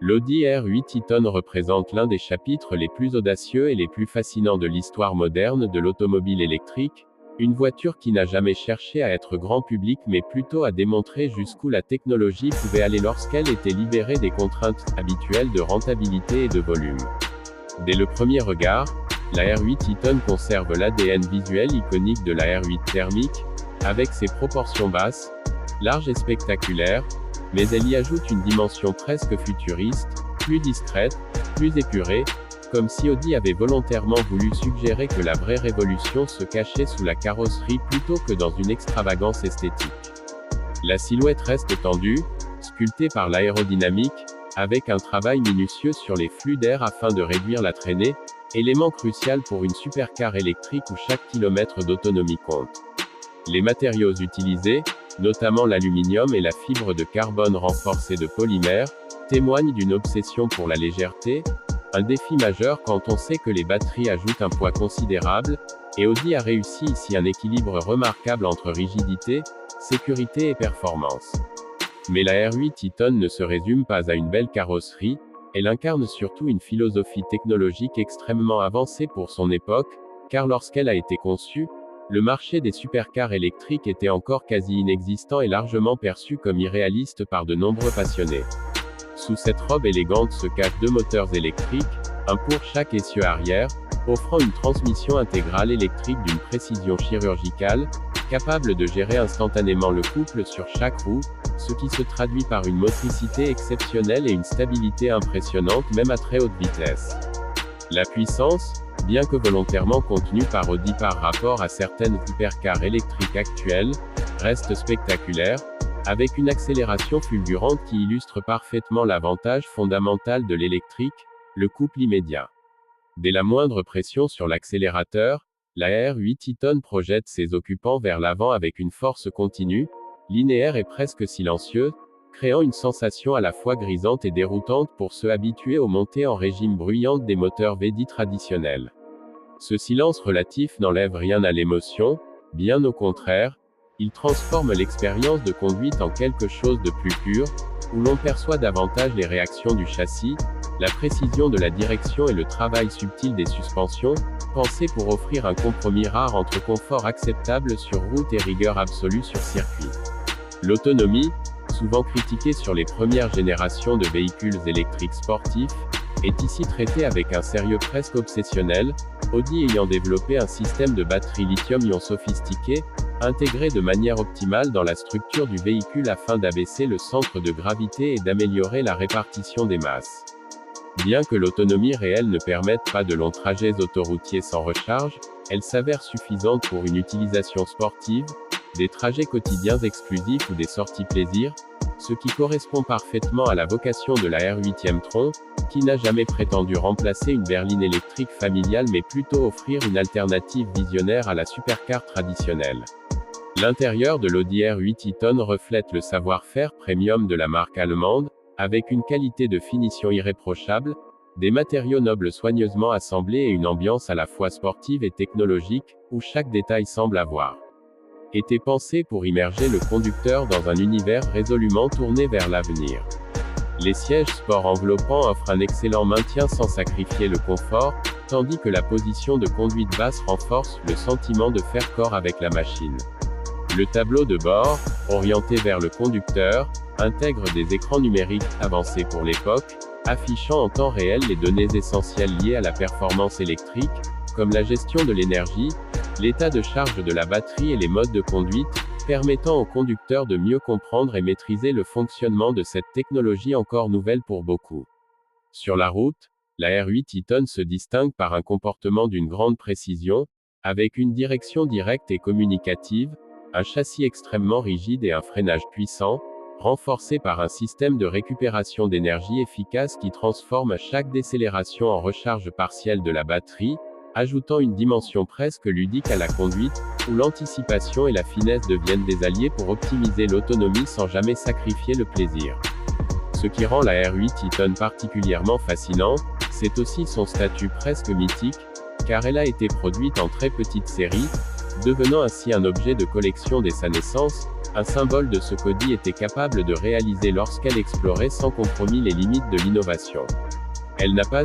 L'Audi R8 e-tron représente l'un des chapitres les plus audacieux et les plus fascinants de l'histoire moderne de l'automobile électrique, une voiture qui n'a jamais cherché à être grand public mais plutôt à démontrer jusqu'où la technologie pouvait aller lorsqu'elle était libérée des contraintes habituelles de rentabilité et de volume. Dès le premier regard, la R8 e-tron conserve l'ADN visuel iconique de la R8 thermique, avec ses proportions basses, larges et spectaculaires, mais elle y ajoute une dimension presque futuriste, plus discrète, plus épurée, comme si Audi avait volontairement voulu suggérer que la vraie révolution se cachait sous la carrosserie plutôt que dans une extravagance esthétique. La silhouette reste tendue, sculptée par l'aérodynamique, avec un travail minutieux sur les flux d'air afin de réduire la traînée, élément crucial pour une supercar électrique où chaque kilomètre d'autonomie compte. Les matériaux utilisés, notamment l'aluminium et la fibre de carbone renforcée de polymère, témoignent d'une obsession pour la légèreté, un défi majeur quand on sait que les batteries ajoutent un poids considérable, et Audi a réussi ici un équilibre remarquable entre rigidité, sécurité et performance. Mais la R8 e-tron ne se résume pas à une belle carrosserie, elle incarne surtout une philosophie technologique extrêmement avancée pour son époque, car lorsqu'elle a été conçue, le marché des supercars électriques était encore quasi inexistant et largement perçu comme irréaliste par de nombreux passionnés. Sous cette robe élégante se cachent deux moteurs électriques, un pour chaque essieu arrière, offrant une transmission intégrale électrique d'une précision chirurgicale, capable de gérer instantanément le couple sur chaque roue, ce qui se traduit par une motricité exceptionnelle et une stabilité impressionnante même à très haute vitesse. La puissance, bien que volontairement contenue par Audi par rapport à certaines hypercars électriques actuelles, reste spectaculaire, avec une accélération fulgurante qui illustre parfaitement l'avantage fondamental de l'électrique, le couple immédiat. Dès la moindre pression sur l'accélérateur, la R8 e-tron projette ses occupants vers l'avant avec une force continue, linéaire et presque silencieuse, créant une sensation à la fois grisante et déroutante pour ceux habitués aux montées en régime bruyantes des moteurs V10 traditionnels. Ce silence relatif n'enlève rien à l'émotion, bien au contraire, il transforme l'expérience de conduite en quelque chose de plus pur, où l'on perçoit davantage les réactions du châssis, la précision de la direction et le travail subtil des suspensions, pensés pour offrir un compromis rare entre confort acceptable sur route et rigueur absolue sur circuit. L'autonomie, souvent critiquée sur les premières générations de véhicules électriques sportifs, est ici traitée avec un sérieux presque obsessionnel, Audi ayant développé un système de batterie lithium-ion sophistiqué, intégré de manière optimale dans la structure du véhicule afin d'abaisser le centre de gravité et d'améliorer la répartition des masses. Bien que l'autonomie réelle ne permette pas de longs trajets autoroutiers sans recharge, elle s'avère suffisante pour une utilisation sportive, des trajets quotidiens exclusifs ou des sorties plaisir, ce qui correspond parfaitement à la vocation de la R8 e-tron, qui n'a jamais prétendu remplacer une berline électrique familiale mais plutôt offrir une alternative visionnaire à la supercar traditionnelle. L'intérieur de l'Audi R8 e-tron reflète le savoir-faire premium de la marque allemande, avec une qualité de finition irréprochable, des matériaux nobles soigneusement assemblés et une ambiance à la fois sportive et technologique, où chaque détail semble avoir été pensé pour immerger le conducteur dans un univers résolument tourné vers l'avenir. Les sièges sport enveloppants offrent un excellent maintien sans sacrifier le confort, tandis que la position de conduite basse renforce le sentiment de faire corps avec la machine. Le tableau de bord, orienté vers le conducteur, intègre des écrans numériques avancés pour l'époque, affichant en temps réel les données essentielles liées à la performance électrique, comme la gestion de l'énergie, l'état de charge de la batterie et les modes de conduite, permettant au conducteur de mieux comprendre et maîtriser le fonctionnement de cette technologie encore nouvelle pour beaucoup. Sur la route, la R8 e-tron se distingue par un comportement d'une grande précision, avec une direction directe et communicative, un châssis extrêmement rigide et un freinage puissant, renforcé par un système de récupération d'énergie efficace qui transforme chaque décélération en recharge partielle de la batterie, ajoutant une dimension presque ludique à la conduite, où l'anticipation et la finesse deviennent des alliés pour optimiser l'autonomie sans jamais sacrifier le plaisir. Ce qui rend la R8 e-tron particulièrement fascinante, c'est aussi son statut presque mythique, car elle a été produite en très petite série, devenant ainsi un objet de collection dès sa naissance, Un symbole de ce qu'Audi était capable de réaliser lorsqu'elle explorait sans compromis les limites de l'innovation. Elle n'a pas